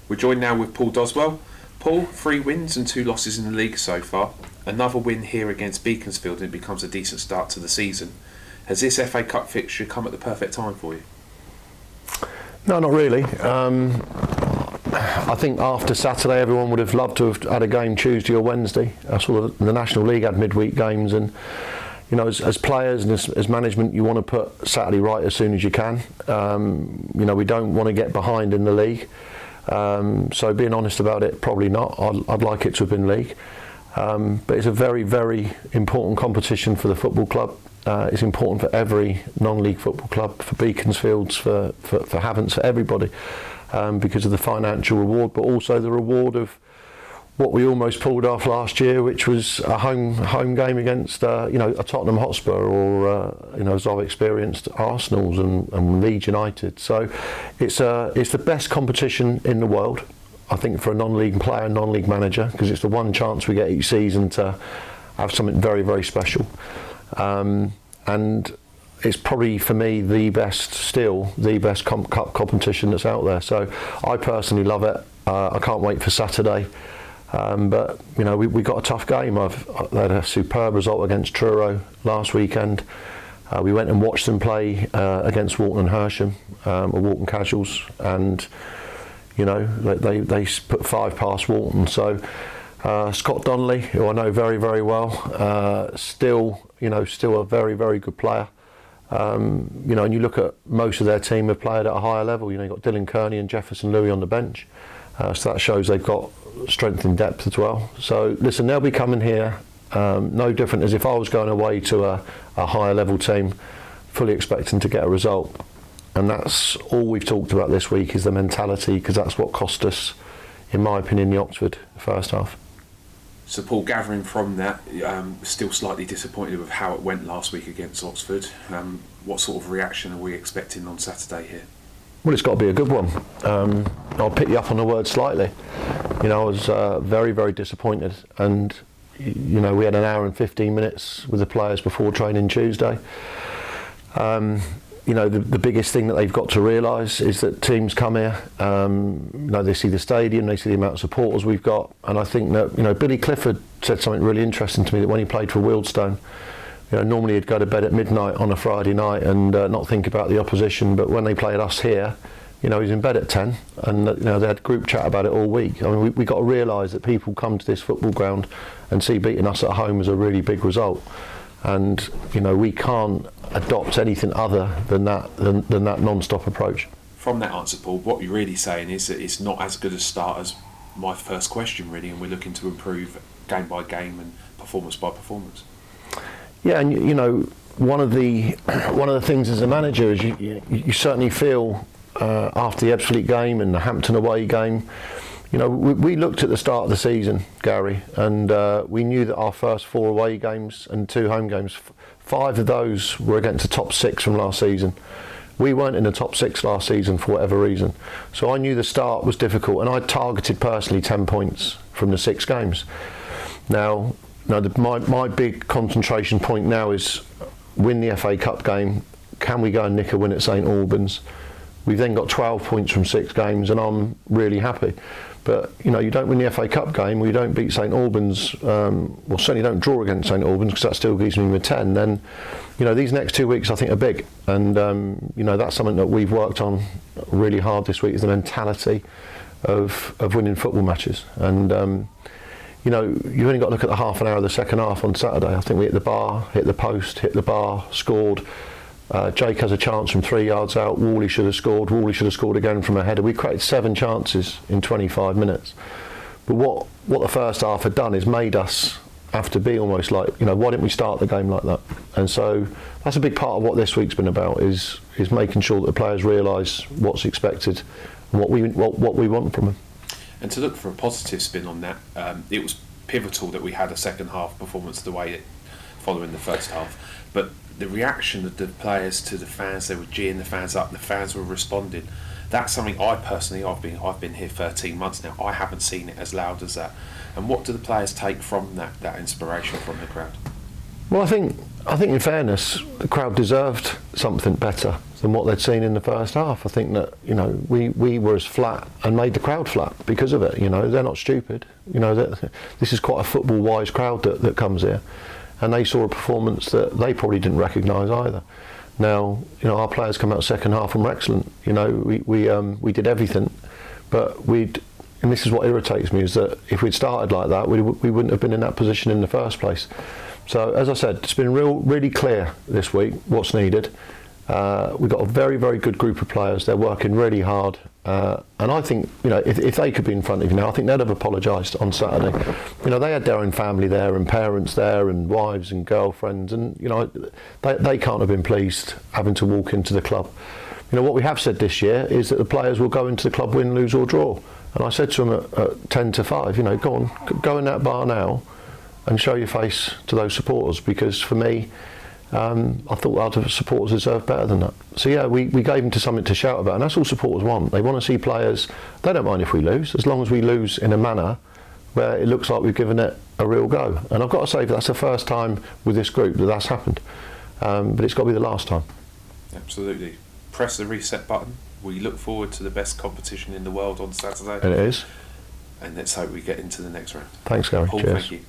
We're joined now with Paul Doswell. Paul, 3 wins and 2 losses in the league so far. Another win here against Beaconsfield and it becomes a decent start to the season. Has this FA Cup fixture come at the perfect time for you? No, not really. I think after Saturday everyone would have loved to have had a game Tuesday or Wednesday. I saw the National League had midweek games, and you know, as players and as management, you want to put Saturday right as soon as you can. You know, we don't want to get behind in the league. So being honest about it, probably not. I'd like it to have been league. But it's a very, very important competition for the football club. It's important for every non-league football club, for Beaconsfields, for Havants, for everybody, because of the financial reward, but also the reward of what we almost pulled off last year, which was a home game against you know, a Tottenham Hotspur, or you know, as I've experienced, Arsenal's and Leeds United. So it's the best competition in the world, I think, for a non-league player, non-league manager, because it's the one chance we get each season to have something very, very special. And it's probably, for me, the best cup competition that's out there. So I personally love it. I can't wait for Saturday. But you know, we got a tough game. I had a superb result against Truro last weekend. We went and watched them play against Walton and Hersham, or Walton Casuals, and you know, they put 5 past Walton. So Scott Donnelly, who I know very, very well, still a very, very good player. You know, and you look at most of their team have played at a higher level. You know, you've got Dylan Kearney and Jefferson Louis on the bench. So that shows they've got strength in depth as well. So listen, they'll be coming here no different as if I was going away to a higher level team, fully expecting to get a result. And that's all we've talked about this week, is the mentality, because that's what cost us, in my opinion, the Oxford first half. So Paul, gathering from that, still slightly disappointed with how it went last week against Oxford. What sort of reaction are we expecting on Saturday here? Well, it's got to be a good one. I'll pick you up on the word slightly. You know, I was very, very disappointed, and you know, we had an hour and 15 minutes with the players before training Tuesday. You know, the biggest thing that they've got to realise is that teams come here, you know, they see the stadium, they see the amount of supporters we've got, and I think that, you know, Billy Clifford said something really interesting to me, that when he played for Wealdstone, you know, normally he'd go to bed at midnight on a Friday night and not think about the opposition, but when they played us here, you know, he's in bed at 10, and you know, they had group chat about it all week. I mean, we got to realise that people come to this football ground and see beating us at home as a really big result. And you know, we can't adopt anything other than that non-stop approach. From that answer, Paul, what you're really saying is that it's not as good a start as my first question, really, and we're looking to improve game by game and performance by performance. Yeah, and you know, one of the things as a manager is you certainly feel after the Ebbsfleet game and the Hampton away game. You know, we looked at the start of the season, Gary, and we knew that our first 4 away games and 2 home games, 5 of those were against the top 6 from last season. We weren't in the top 6 last season for whatever reason. So I knew the start was difficult, and I targeted personally 10 points from the 6 games. Now my big concentration point now is win the FA Cup game. Can we go and nick a win at St Albans? We've then got 12 points from 6 games, and I'm really happy. But you know, you don't win the FA Cup game, or you don't beat St Albans, well, certainly don't draw against St Albans, because that still gives me with 10. Then, you know, these next 2 weeks I think are big, and you know, that's something that we've worked on really hard this week, is the mentality of winning football matches. And you know, you've only got to look at the half an hour of the second half on Saturday. I think we hit the bar, hit the post, hit the bar, scored. Jake has a chance from 3 yards out. Wally should have scored. Wally should have scored again from a header. We created 7 chances in 25 minutes. But what the first half had done is made us have to be almost like, you know, why didn't we start the game like that? And so that's a big part of what this week's been about, is making sure that the players realise what's expected and what we want from them. And to look for a positive spin on that, it was pivotal that we had a second half performance the way it following the first half. But the reaction of the players to the fans, they were geeing the fans up, the fans were responding. That's something I personally, I've been here 13 months now, I haven't seen it as loud as that. And what do the players take from that inspiration from the crowd? Well, I think I think in fairness, the crowd deserved something better than what they'd seen in the first half. I think that, you know, we were as flat and made the crowd flat because of it. You know, they're not stupid. You know, this is quite a football-wise crowd that comes here, and they saw a performance that they probably didn't recognise either. Now, you know, our players come out second half and were excellent. You know, we did everything, but and this is what irritates me, is that if we'd started like that, we wouldn't have been in that position in the first place. So, as I said, it's been really clear this week what's needed. We've got a very, very good group of players. They're working really hard. And I think, you know, if they could be in front of you now, I think they'd have apologised on Saturday. You know, they had their own family there and parents there and wives and girlfriends, and, you know, they can't have been pleased having to walk into the club. You know, what we have said this year is that the players will go into the club, win, lose or draw. And I said to them at 10 to 5, you know, go in that bar now and show your face to those supporters, because for me, I thought our supporters deserved better than that. So yeah, we gave them something to shout about, and that's all supporters want. They want to see players. They don't mind if we lose, as long as we lose in a manner where it looks like we've given it a real go. And I've got to say, that's the first time with this group that that's happened, but it's got to be the last time. Absolutely. Press the reset button. We look forward to the best competition in the world on Saturday. And it is. And let's hope we get into the next round. Thanks, Gary. Paul, Cheers. thank you.